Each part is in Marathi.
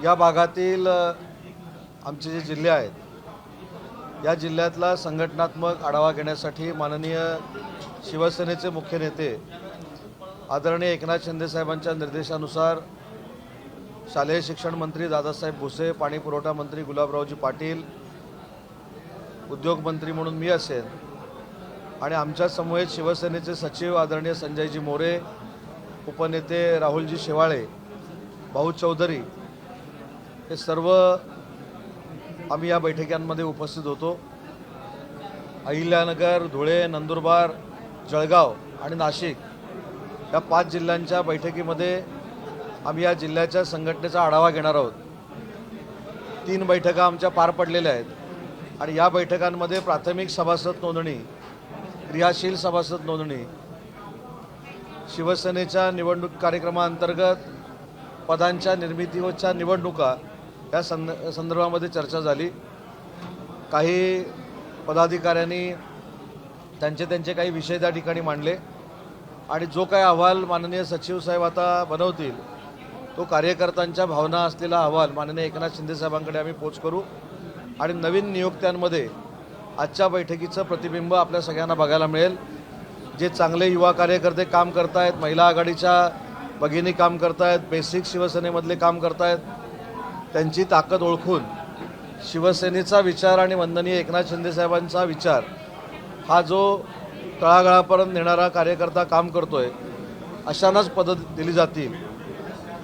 या भागातील आमचे जे जिल्हे आहेत या जिल्ह्यातला संघटनात्मक आढावा घेण्यासाठी माननीय शिवसेनेचे मुख्य नेते आदरणीय एकनाथ शिंदे साहेबांच्या निर्देशानुसार शालेय शिक्षण मंत्री दादासाहेब भुसे, पाणी पुरवठा मंत्री गुलाबरावजी पाटील, उद्योग मंत्री म्हणून मी असेल आणि आमच्या समवेत शिवसेनेचे सचिव आदरणीय संजयजी मोरे, उपनेते राहुलजी शेवाळे, भाऊ चौधरी हे सर्व आम्ही या बैठकांमध्ये उपस्थित होतो। अहिल्यानगर, धुळे, नंदुरबार, जळगाव आणि नाशिक या 5 जिल्ह्यांच्या बैठकीमध्ये आम्ही या जिल्ह्याच्या संघटनेचा आढावा घेणार आहोत। 3 बैठका आमच्या पार पडलेल्या आहेत आणि या बैठकांमध्ये प्राथमिक सभासद नोंदणी, क्रियाशील सभासद नोंदणी, शिवसेनेच्या निवडणूक कार्यक्रमाअंतर्गत पदांच्या निर्मितीच्या निवडणुका या संदर्भामध्ये चर्चा झाली। काही पदाधिकाऱ्यांनी त्यांचे काही विषय त्या ठिकाणी मांडले आणि जो काही अहवाल माननीय सचिव साहेब आता बनवतील तो कार्यकर्त्यांच्या भावना असलेला अहवाल माननीय एकनाथ शिंदे साहेबांकडे आम्ही पोच करू आणि नवीन नियुक्त्यांमध्ये आजच्या बैठकीचं प्रतिबिंब आपल्या सगळ्यांना बघायला मिळेल। जे चांगले युवा कार्यकर्ते काम करतायत, महिला आघाडीच्या भगिनी काम करतायत, बेसिक शिवसेनेमधले काम करतायत, त्यांची ताकद ओळखून शिवसेनेचा विचार आणि वंदनीय एकनाथ शिंदे साहेबांचा विचार हा जो तळागाळापर्यंत नेणारा कार्यकर्ता काम करतोय अशांनाच पदं दिली जातील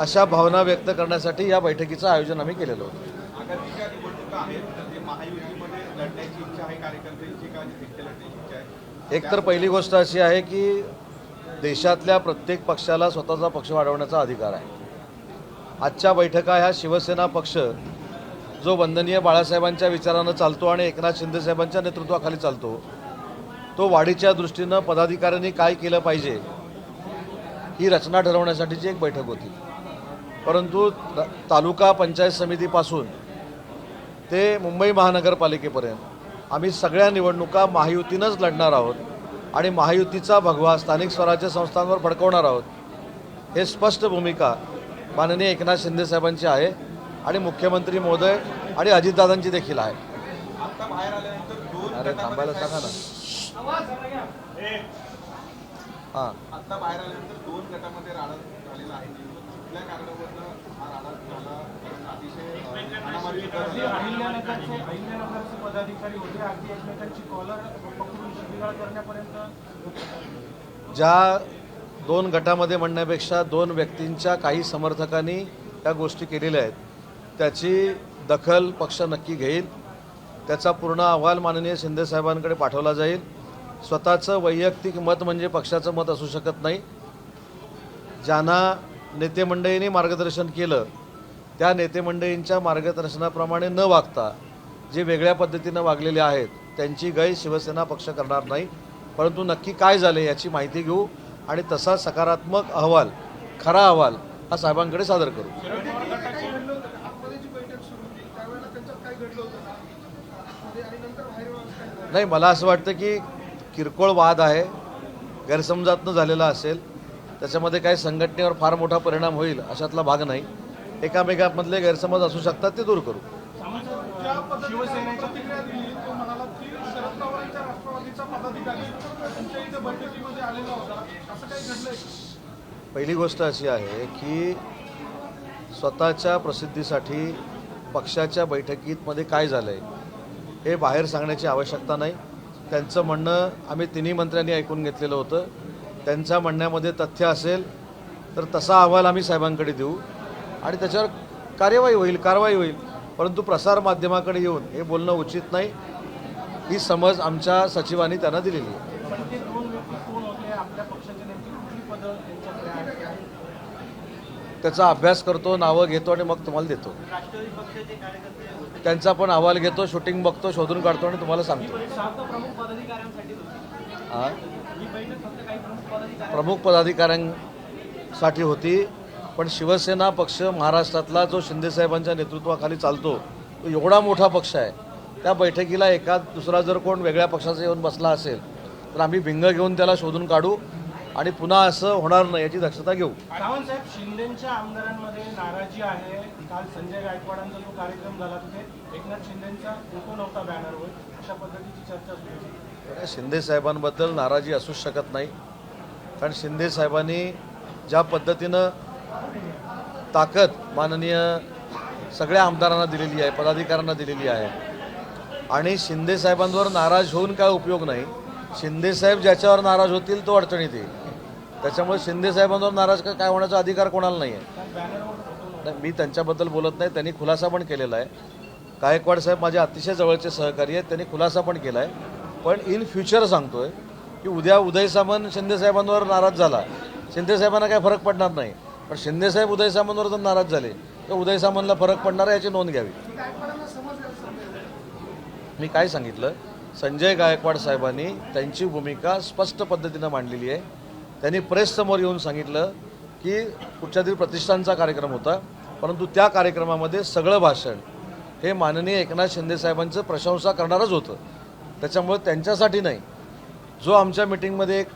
अशा भावना व्यक्त करण्यासाठी या बैठकीचं आयोजन आम्ही केलेलं होतं। एक तर पहिली गोष्ट अशी आहे की देशातल्या प्रत्येक पक्षाला स्वतःचा पक्ष वाढवण्याचा अधिकार आहे। आजच्या बैठका ह्या शिवसेना पक्ष जो वंदनीय बाळासाहेबांच्या विचारानं चालतो आणि एकनाथ शिंदे साहेबांच्या नेतृत्वाखाली चालतो तो वाढीच्या दृष्टीनं पदाधिकाऱ्यांनी काय केलं पाहिजे ही रचना ठरवण्यासाठीची एक बैठक होती। परंतु तालुका पंचायत समितीपासून ते मुंबई महानगरपालिकेपर्यंत आम्ही सगळ्या निवडणुका महायुतीनंच लढणार आहोत आणि महायुतीचा भगवा स्थानिक स्वराज्य संस्थांवर फडकवणार आहोत हे स्पष्ट भूमिका माननीय एकनाथ शिंदे साहेबांची आहे आणि मुख्यमंत्री महोदय आणि अजितदादांची देखील आहे। अरे थांबायला सांगा ना। हां, आता बाहेर आल्यानंतर 2 गटामध्ये राडा झालेला आहे। कुठल्या कारणावरून हा राडा झाला? अतिशय अहिल्यानगरचे पदाधिकारी होते, अगदी एकमेकांची कॉलर पकडून शिबिगाळ करण्यापर्यंत। ज्या 2 गटामध्ये म्हणण्यापेक्षा 2 व्यक्तींच्या काही समर्थकांनी त्या गोष्टी केलेल्या आहेत त्याची दखल पक्ष नक्की घेईल। त्याचा पूर्ण अहवाल माननीय शिंदे साहेबांकडे पाठवला जाईल। स्वतःचं वैयक्तिक मत म्हणजे पक्षाचं मत असू शकत नाही। ज्यांना नेते मंडळींनी मार्गदर्शन केलं त्या नेते मंडळींच्या मार्गदर्शनाप्रमाणे न वागता जे वेगळ्या पद्धतीनं वागलेले आहेत त्यांची गय शिवसेना पक्ष करणार नाही। परंतु नक्की काय झाले याची माहिती घेऊ आणि तसा सकारात्मक अहवाल, खरा अहवाल हा साहेबांकडे सादर करू। नाही, मला असं वाटतं की किरकोळ वाद आहे, गैरसमजातनं झालेला असेल, त्याच्यामध्ये काही संघटनेवर फार मोठा परिणाम होईल अशातला भाग नाही। एकामेकांमधले गैरसमज असू शकतात ते दूर करू। पहिली गोष्ट अशी आहे की स्वतःच्या प्रसिद्धीसाठी पक्षाच्या बैठकीमध्ये काय झालंय हे बाहेर सांगण्याची आवश्यकता नाही। त्यांचं म्हणणं आम्ही 3 मंत्र्यांनी ऐकून घेतलेलं होतं। त्यांच्या म्हणण्यामध्ये तथ्य असेल तर तसा अहवाल आम्ही साहेबांकडे देऊ आणि त्याच्यावर कारवाई होईल। परंतु प्रसार माध्यमाकडे येऊन हे बोलणं उचित नाही ही समज आमच्या सचिवांनी त्यांना दिलेली आहे। त्याचा अभ्यास करतो, नावं घेतो आणि मग तुम्हाला देतो। त्यांचा पण अहवाल घेतो, शूटिंग बघतो, शोधून काढतो आणि तुम्हाला सांगतो। प्रमुख पदाधिकाऱ्यांसाठी होती, पण शिवसेना पक्ष महाराष्ट्रातला जो शिंदे साहेबांच्या नेतृत्वाखाली चालतो तो एवढा मोठा पक्ष आहे। त्या बैठकीला एका दुसरा जर कोण वेगळ्या पक्षाचा येऊन बसला असेल तर आम्ही भिंग घेऊन त्याला शोधून काढू आणि पुन्हा असं होणार नाही याची दक्षता घेऊ. सावंत साहेब, शिंदेच्या आमदारांमध्ये नाराजी आहे. काल संजय गायकवाडांचा जो कार्यक्रम झाला तिथे एकनाथ शिंदेचा फोटो नव्हता बॅनरवर, अशा पद्धतीची चर्चा सुरू होती. शिंदे साहेबांबद्दल नाराजी असूच शकत नाही, कारण शिंदे साहेबांनी ज्या पद्धतीनं ताकद माननीय सगळ्या आमदारांना दिलेली आहे, पदाधिकाऱ्यांना दिलेली आहे, आणि शिंदे साहेबांवर नाराज होऊन काय उपयोग नाही. शिंदे साहेब ज्याच्यावर नाराज होतील तो अडचणीत येईल. त्याच्यामुळे शिंदे साहेबांवर नाराज काय होण्याचा अधिकार कोणाला नाही आहे. मी त्यांच्याबद्दल बोलत नाही. त्यांनी खुलासा पण केलेला आहे. गायकवाड साहेब माझे अतिशय जवळचे सहकारी आहेत, त्यांनी खुलासा पण केला आहे. पण इन फ्युचर सांगतोय की उद्या उदय सामंत शिंदे साहेबांवर नाराज झाला, शिंदे साहेबांना काय फरक पडणार नाही. पण शिंदे साहेब उदय सामंतवर जर नाराज झाले तर उदय सामंतला फरक पडणार आहे, याची नोंद घ्यावी. मी काय सांगितलं, संजय गायकवाड साहेबांनी त्यांची भूमिका स्पष्ट पद्धतीनं मांडलेली आहे. त्यांनी प्रेससमोर येऊन सांगितलं की कुठच्या तरी प्रतिष्ठानचा कार्यक्रम होता, परंतु त्या कार्यक्रमामध्ये सगळं भाषण हे माननीय एकनाथ शिंदे साहेबांचं प्रशंसा करणारच होतं. त्याच्यामुळे त्यांच्यासाठी नाही, जो आमच्या मिटिंगमध्ये एक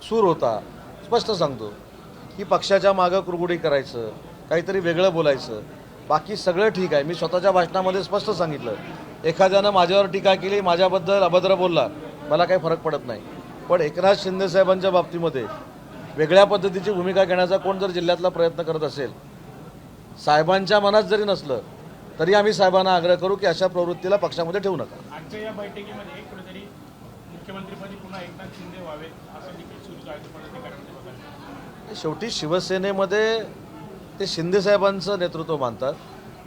सूर होता, स्पष्ट सांगतो की पक्षाच्या मागं कुरगुडी करायचं, काहीतरी वेगळं बोलायचं, बाकी सगळं ठीक आहे. मी स्वतःच्या भाषणामध्ये स्पष्ट सांगितलं, एखाद्यानं माझ्यावर टीका केली, माझ्याबद्दल अभद्र बोलला, मला काही फरक पडत नाही. पण एकनाथ शिंदे साहेबांच्या बाबतीमध्ये वेगळ्या पद्धतीची भूमिका घेण्याचा कोण जर जिल्ह्यातला प्रयत्न करत असेल, साहेबांच्या मनात जरी नसलं तरी आम्ही साहेबांना आग्रह करू की अशा प्रवृत्तीला पक्षामध्ये ठेवू नका. आजच्या या बैठकीमध्ये कुठेतरी मुख्यमंत्रीपदी पुन्हा एकनाथ शिंदे व्हावेत असं देखील सुरू आहे पदाधिकाऱ्यांच्या. शेवटी शिवसेनेमध्ये ते शिंदे साहेबांचं नेतृत्व मानतात,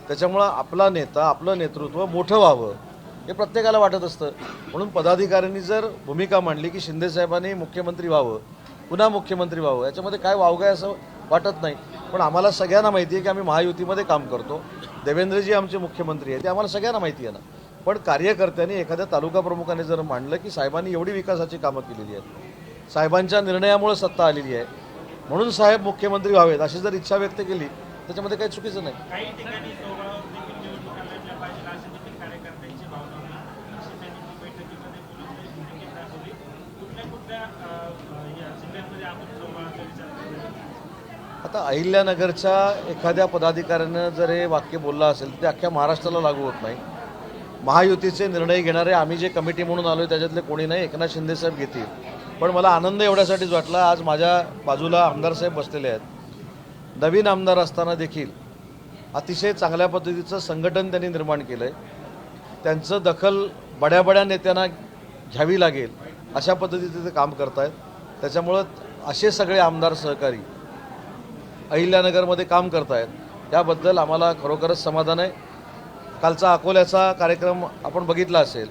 त्याच्यामुळं आपला नेता, आपलं नेतृत्व मोठं व्हावं हे प्रत्येकाला वाटत असतं. म्हणून पदाधिकाऱ्यांनी जर भूमिका मांडली की शिंदे साहेबांनी मुख्यमंत्री व्हावं, पुन्हा मुख्यमंत्री व्हावं, याच्यामध्ये काय वावगं आहे असं वाटत नाही. पण आम्हाला सगळ्यांना माहिती आहे की आम्ही महायुतीमध्ये काम करतो, देवेंद्रजी आमचे मुख्यमंत्री आहेत, ते आम्हाला सगळ्यांना माहिती आहे ना. पण कार्यकर्त्यांनी, एखाद्या तालुका प्रमुखाने जर मांडलं की साहेबांनी एवढी विकासाची कामं केलेली आहेत, साहेबांच्या निर्णयामुळे सत्ता आलेली आहे, म्हणून साहेब मुख्यमंत्री व्हावेत अशी जर इच्छा व्यक्त केली त्याच्यामध्ये काही चुकीचं नाही. काही ठिकाणी सोहळा देखील निवडणुका लढल्या पाहिजे अशी देखील कार्यकर्त्यांची भावना होती, अशी त्यांनी बैठकीमध्ये बोलून दाखवली. कुठल्या जिल्ह्यांमध्ये आपण सोहळाचा विचार करतो? आता अहिल्यानगरच्या एखाद्या पदाधिकाऱ्यानं जर हे वाक्य बोललं असेल तर ते अख्ख्या महाराष्ट्राला लागू होत नाही. महायुतीचे निर्णय घेणारे आम्ही जे कमिटी म्हणून आलो त्याच्यातले कोणी नाही, एकनाथ शिंदे साहेब घेतील. पण मला आनंद एवढ्यासाठीच वाटला, आज माझ्या बाजूला आमदार साहेब बसलेले आहेत. नवीन आमदार असताना देखील अतिशय चांगल्या पद्धतीचं संघटन त्यांनी निर्माण केलं आहे. त्यांचं दखल बड्या बड्या नेत्यांना घ्यावी लागेल अशा पद्धतीचं ते काम करत आहेत. त्याच्यामुळं असे सगळे आमदार सहकारी अहिल्यानगरमध्ये काम करत आहेत, त्याबद्दल आम्हाला खरोखरच समाधान आहे. कालचा अकोल्याचा कार्यक्रम आपण बघितला असेल,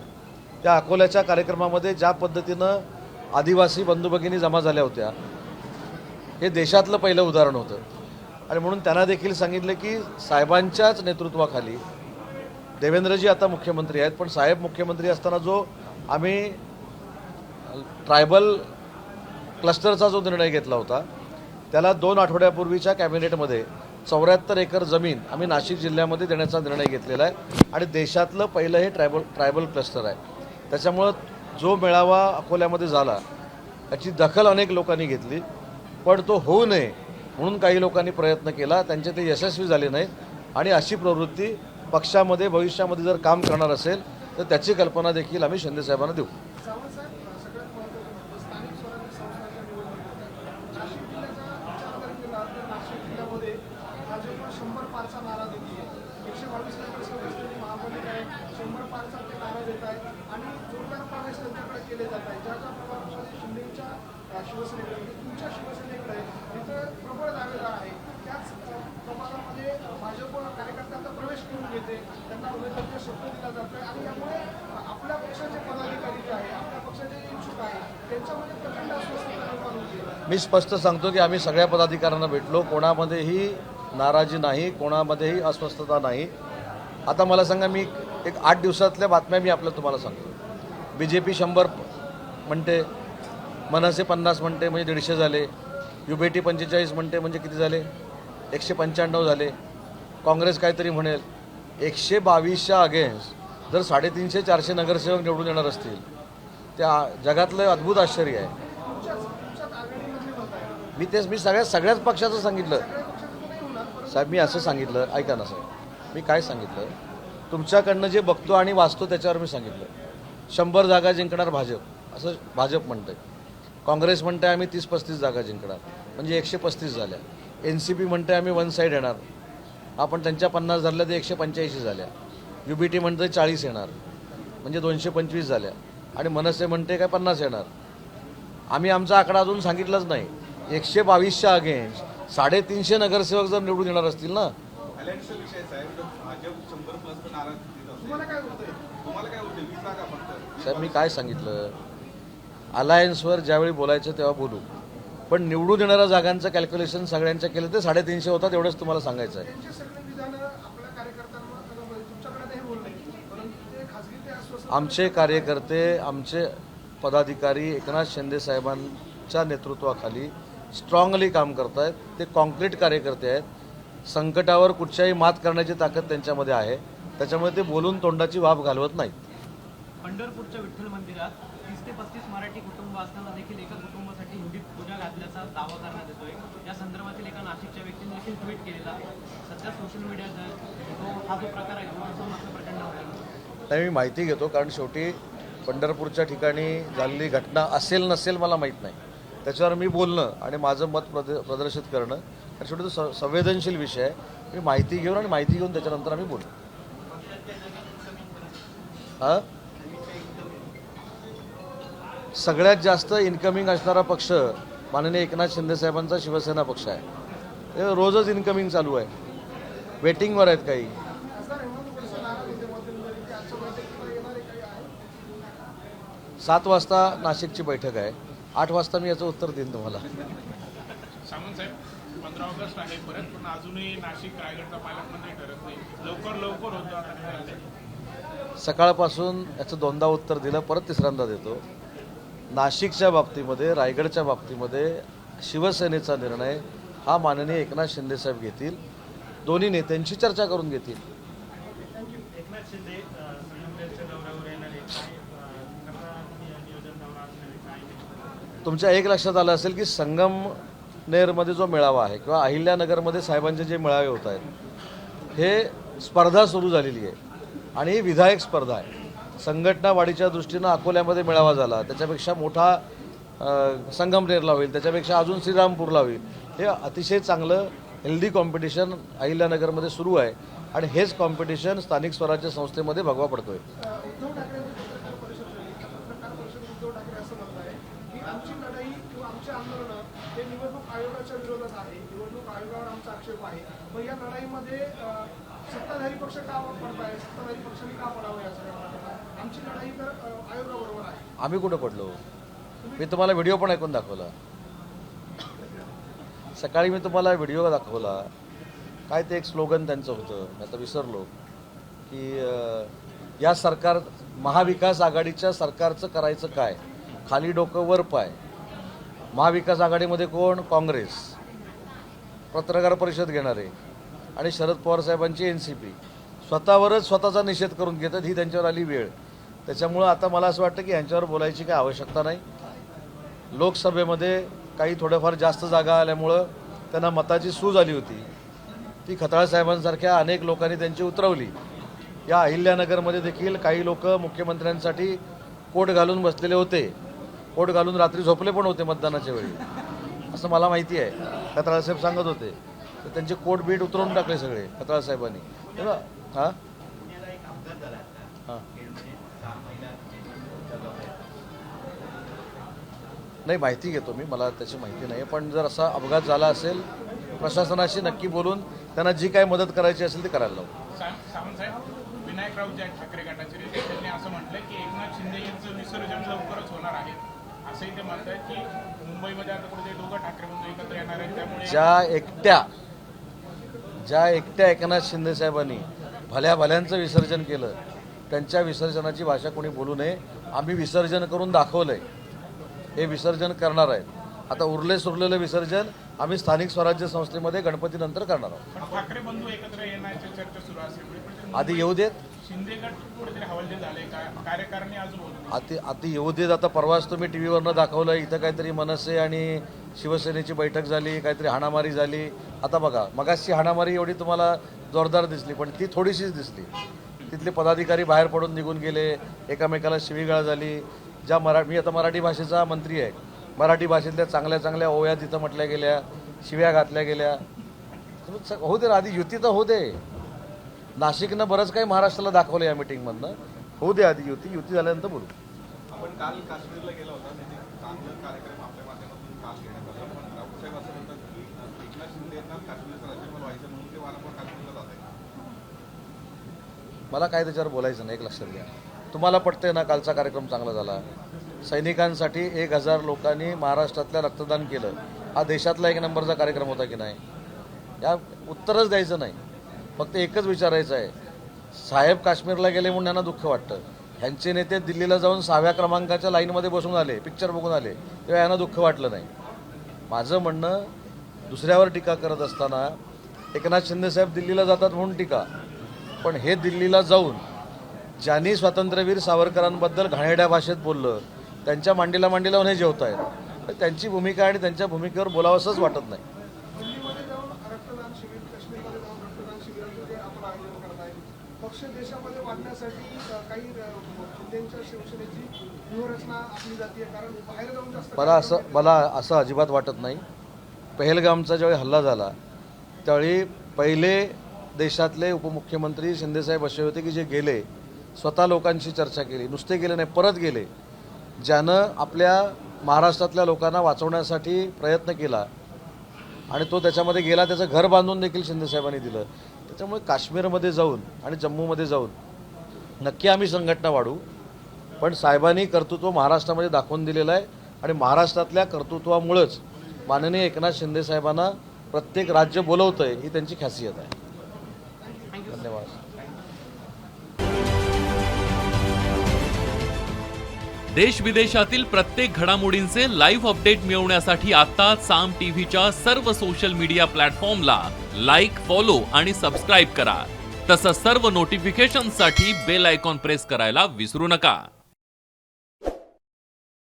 त्या अकोल्याच्या कार्यक्रमामध्ये ज्या पद्धतीनं आदिवासी बंधू भगिनी जमा झाल्या होत्या, हे देशातलं पहिलं उदाहरण होतं. आणि म्हणून त्यांना देखील सांगितलं की साहेबांच्याच नेतृत्वाखाली देवेंद्रजी आता मुख्यमंत्री आहेत, पण साहेब मुख्यमंत्री असताना जो आम्ही ट्रायबल क्लस्टरचा जो निर्णय घेतला होता, त्याला 2 आठवड्यापूर्वीच्या कॅबिनेटमध्ये 74 एकर जमीन आम्ही नाशिक जिल्ह्यामध्ये देण्याचा निर्णय घेतलेला आहे. आणि देशातलं पहिलं हे ट्रायबल क्लस्टर आहे. त्याच्यामुळं जो मेळावा अकोल्यामध्ये झाला याची दखल अनेक लोकांनी घेतली, पण तो होऊ नये म्हणून काही लोकांनी प्रयत्न केला, त्यांचे ते यशस्वी झाले नाहीत. आणि अशी प्रवृत्ती पक्षामध्ये भविष्यामध्ये जर काम करणार असेल तर त्याची कल्पना देखील आम्ही शिंदे साहेबांना देऊ. मी स्पष्ट सांगतो की आम्ही सगळ्या पदाधिकाऱ्यांना भेटलो, कोणामध्येही नाराजी नाही, कोणामध्येही अस्वस्थता नाही. आता मला सांगा, मी एक 8 दिवसातल्या बातम्या मी आपल्या तुम्हाला सांगतो. BJP 100 म्हणते, मनसे 50 म्हणते म्हणजे 150 झाले, UBT 45 म्हणते म्हणजे किती झाले, 195 झाले. काँग्रेस काहीतरी म्हणेल 122च्या अगेन्स्ट जर 350-400 नगरसेवक निवडून येणार असतील, त्या जगातलं अद्भुत आश्चर्य आहे. मी सगळ्याच पक्षाचं सांगितलं साहेब. मी असं सांगितलं, ऐका ना साहेब, मी काय सांगितलं तुमच्याकडनं जे बघतो आणि वाचतो त्याच्यावर मी सांगितलं 100 जागा जिंकणार भाजप, असं भाजप म्हणतंय. काँग्रेस म्हणते आम्ही 30-35 जागा जिंकणार, म्हणजे 135 झाल्या. NCP म्हणते आम्ही वन साईड येणार, आपण त्यांच्या 50 धरल्या तर 185 झाल्या. UBT म्हणते 40 येणार, म्हणजे 225 झाल्या. आणि मनसे म्हणते काय 50 येणार. आम्ही आमचा आकडा अजून सांगितलाच नाही. 122च्या अगेन्स्ट 350 नगरसेवक जर निवडून येणार असतील ना. अलायन्सचा विषय साहेब, भाजप 100+ नाराज स्थितीत असेल. तुम्हाला काय होतं 20 जागा फक्त. साहेब मी काय सांगितलं, अलायन्सवर ज्यावेळी बोलायचं तेव्हा बोलू, पण निवडून येणाऱ्या जागांचं कॅल्क्युलेशन सगळ्यांचं केलं ते 350 होतात एवढंच तुम्हाला सांगायचं आहे. आमचे कार्यकर्ते, आमचे पदाधिकारी एकनाथ शिंदे साहेबांच्या नेतृत्वाखाली स्ट्रॉंगली काम करत आहेत. ते कॉन्क्रीट कार्यकर्ते आहेत. संकटावर कुठच्याही मात करण्याची ताकद त्यांच्यामध्ये आहे. त्याच्यामुळे ते बोलून तोंडाची वाफ घालवत नाहीत. पंढरपूरच्या विठ्ठल मंदिरात 30 ते 35 मराठी कुटुंब असताना देखील एका कुटुंबासाठी हुंडीत पूजा घातल्याचा दावा करण्यात येतोय. या संदर्भातील एका नाशिकच्या व्यक्तीने देखील ट्विट केलेला आहे. सध्या सोशल मीडियात हा जो प्रकार आहे तो मात्र प्रचंड होता. नाही, मी माहिती घेतो, कारण शेवटी पंढरपूरच्या ठिकाणी झालेली घटना असेल नसेल मला माहीत नाही. त्याच्यावर मी बोलणं आणि माझं मत प्रदर्शित करणं कारण शेवटी तो संवेदनशील विषय आहे. मी माहिती घेऊन आणि माहिती घेऊन त्याच्यानंतर आम्ही बोलू. हां, सगळ्यात जास्त इन्कमिंग असणारा पक्ष माननीय एकनाथ शिंदे साहेबांचा शिवसेना पक्ष आहे. ते रोजच इन्कमिंग चालू आहे. वेटिंगवर आहेत काही. 7 वाजता नाशिकची बैठक आहे. 8 वाजता मी याचं उत्तर देईन तुम्हाला. सामंत साहेब, 15 ऑगस्ट आहे परत, पण अजूनही नाशिक रायगडचा पालकमंत्री ठरत नाही. लवकर होतं आता. सकाळपासून याचं 2दा उत्तर दिलं, परत 3ऱ्यांदा देतो. नाशिकच्या बाबतीमध्ये, रायगडच्या बाबतीमध्ये शिवसेनेचा निर्णय हा माननीय एकनाथ शिंदे साहेब घेतील. दोन्ही नेत्यांची चर्चा करून घेतील. एकनाथ शिंदे संगमनेरच्या दौऱ्यावर येणार आहे. कसा नियोजन दौरा असणार आहे, काय नाही? तुमच्या एक लक्षात आलं असेल की संगमनेरमध्ये जो मेळावा आहे किंवा अहिल्यानगरमध्ये साहेबांचे जे मेळावे होत आहेत, हे स्पर्धा सुरू झालेली आहे आणि ही विधायक स्पर्धा आहे. संघटना वाढीच्या दृष्टीनं अकोल्यामध्ये मेळावा झाला, त्याच्यापेक्षा मोठा संगमनेरला होईल, त्याच्यापेक्षा अजून श्रीरामपूरला होईल. हे अतिशय चांगलं हेल्दी कॉम्पिटिशन अहिल्यानगरमध्ये सुरू आहे आणि हेच कॉम्पिटिशन स्थानिक स्वराज्य संस्थेमध्ये भगवा पडतोय. उद्धव ठाकरे पत्रकार परिषद उद्धव ठाकरे असं म्हणत आहे की आमची लढाई किंवा आमचे आंदोलन हे निवडणूक आयोगाच्या विरोधात आहे. निवडणूक आयोगावर आमचा आक्षेप आहे. मग या लढाईमध्ये सत्ताधारी पक्ष का पडताय, सत्ताधारी पक्षांनी का पडावं याचं आमची लढाई तर आयोगाबरोबर आहे. आम्ही कुठं पडलो? मी तुम्हाला व्हिडिओ पण ऐकून दाखवला. सकाळी मी तुम्हाला व्हिडिओ दाखवला. काय ते एक स्लोगन त्यांचं होतं, मी आता विसरलो, की या सरकार महाविकास आघाडीच्या सरकारचं करायचं काय, खाली डोकं वर पाय. महाविकास आघाडीमध्ये कोण? काँग्रेस, पत्रकार परिषद घेणारे आणि शरद पवार साहेबांची NCP स्वतःवरच स्वतःचा निषेध करून घेतात. ही त्यांच्यावर आली वेळ. त्याच्यामुळं आता मला असं वाटतं की यांच्यावर बोलायची काही आवश्यकता नाही. लोकसभेमध्ये काही थोड्याफार जास्त जागा आल्यामुळं त्यांना मताची सूज आली होती. ती खताळ साहेबांसारख्या अनेक लोकांनी त्यांची उतरवली. या अहिल्यानगरमध्ये देखील काही लोक मुख्यमंत्र्यांसाठी कोट घालून बसलेले होते. कोट घालून रात्री झोपले पण होते मतदानाच्या वेळी, असं मला माहिती आहे. खताळ साहेब सांगत होते. तर त्यांचे कोट बीट उतरवून टाकले सगळे खताळ साहेबांनी. तेव्हा हां हां नाही, माहिती घेतो मी, मला त्याची माहिती नाही. पण जर असा अपघात झाला असेल प्रशासनाशी नक्की बोलून त्यांना जी काय मदत करायची असेल ती करायला लावू. सामंत साहेब, विनायकराव ज्या ठाकरे गटाचे नेते त्यांनी असं म्हटलं की एकनाथ शिंदे यांचं विसर्जन लवकरच होणार आहे, असंही ते म्हणत आहेत की मुंबईमध्ये आता कुठे दोघं ठाकरे बंधू एकत्र येणार आहेत. त्यामुळे ज्या एकट्या एकनाथ शिंदे साहेबांनी भल्यांचं विसर्जन केलं, त्यांच्या विसर्जनाची भाषा कोणी बोलू नये. आम्ही विसर्जन करून दाखवलंय, हे विसर्जन करणार आहेत. आता सुरलेलं विसर्जन आम्ही स्थानिक स्वराज्य संस्थेमध्ये गणपतीनंतर करणार आहोत. पण ठाकरे बंधू एकत्र येण्याची चर्चा सुरू असेल, आधी येऊ देत. शिंदे गट कुठेतरी हवालदिल झाले का, कार्यकारिणी अजून होत आधी येऊ देत. आता परवाच तुम्ही TV वरनं दाखवलं, इथं काहीतरी मनसे आणि शिवसेनेची बैठक झाली, काहीतरी हाणामारी झाली. आता बघा, मगाशी हाणामारी एवढी तुम्हाला जोरदार दिसली, पण ती थोडीशीच दिसली. तिथले पदाधिकारी बाहेर पडून निघून गेले, एकमेकाला शिवीगाळ झाली. मी आता मराठी भाषेचा मंत्री आहे, मराठी भाषेतल्या चांगल्या चांगल्या ओव्या तिथं म्हटल्या गेल्या, शिव्या घातल्या गेल्या. होऊ दे ना, आधी युती तर होऊ दे. नाशिकनं बरंच काही महाराष्ट्राला दाखवलं या मिटिंगमधनं. होऊ दे आधी युती झाल्यानंतर बोलू. आपण काल काश्मीरला गेला होता, म्हणजे चांगला कार्यक्रम आपल्या माध्यमातून काल घेण्यात आला. पण राऊत साहेब असं म्हणतात की एकनाथ शिंदे यांना काश्मीरचं राज्यपाल व्हायचं म्हणून ते वारंवार काश्मीरला जात आहेत. मला काय त्याच्यावर बोलायचं नाही, एक लक्षात घ्या. तुम्हाला पटतंय ना, कालचा कार्यक्रम चांगला झाला. सैनिकांसाठी 1000 लोकांनी महाराष्ट्रातल्या रक्तदान केलं. हा देशातला 1 नंबरचा कार्यक्रम होता की नाही? या उत्तरच द्यायचं नाही, फक्त एकच विचारायचं आहे. साहेब काश्मीरला गेले म्हणून यांना दुःख वाटतं. ह्यांचे नेते दिल्लीला जाऊन 6व्या क्रमांकाच्या लाईनमध्ये बसून आले, पिक्चर बघून आले, तेव्हा यांना दुःख वाटलं नाही. माझं म्हणणं, दुसऱ्यावर टीका करत असताना एकनाथ शिंदेसाहेब दिल्लीला जातात म्हणून टीका, पण हे दिल्लीला जाऊन ज्यांनी स्वातंत्र्यवीर सावरकरांबद्दल घाणेरड्या भाषेत बोललं, त्यांच्या मांडीला लावून हे जेवत आहेत. तर त्यांची भूमिका आणि त्यांच्या भूमिकेवर बोलावंसंच वाटत नाही. दिल्लीमध्ये जाऊन रक्तदान शिबिर, काश्मीरमध्ये जाऊन रक्तदान शिबिराचं जे आपण आयोजन करताय, पक्ष देशामध्ये वाढण्यासाठी काही शिंदेच्या शिवसेनेची व्यूहरचना आखली जाते, कारण बाहेर जाऊन जास्त मला असं अजिबात वाटत नाही. पहलगामचा ज्यावेळी हल्ला झाला त्यावेळी पहिले देशातले उपमुख्यमंत्री शिंदेसाहेब असे होते की जे गेले, स्वतः लोकांशी चर्चा केली, नुसते गेले नाही, परत गेले, ज्यानं आपल्या महाराष्ट्रातल्या लोकांना वाचवण्यासाठी प्रयत्न केला आणि तो त्याच्यामध्ये गेला, त्याचं घर बांधून देखील शिंदेसाहेबांनी दिलं. त्याच्यामुळे काश्मीरमध्ये जाऊन आणि जम्मूमध्ये जाऊन नक्की आम्ही संघटना वाढू, पण साहेबांनी कर्तृत्व महाराष्ट्रामध्ये दाखवून दिलेलं आहे आणि महाराष्ट्रातल्या कर्तृत्वामुळंच माननीय एकनाथ शिंदेसाहेबांना प्रत्येक राज्य बोलवतं आहे, ही त्यांची खासियत आहे. धन्यवाद. देश विदेशातील प्रत्येक घडामोडींचे लाईव्ह अपडेट मिळवण्यासाठी आता साम टीव्हीच्या सर्व सोशल मीडिया प्लॅटफॉर्मला लाईक, फॉलो आणि सबस्क्राईब करा. तसंच सर्व नोटिफिकेशनसाठी बेल आयकॉन प्रेस करायला विसरू नका.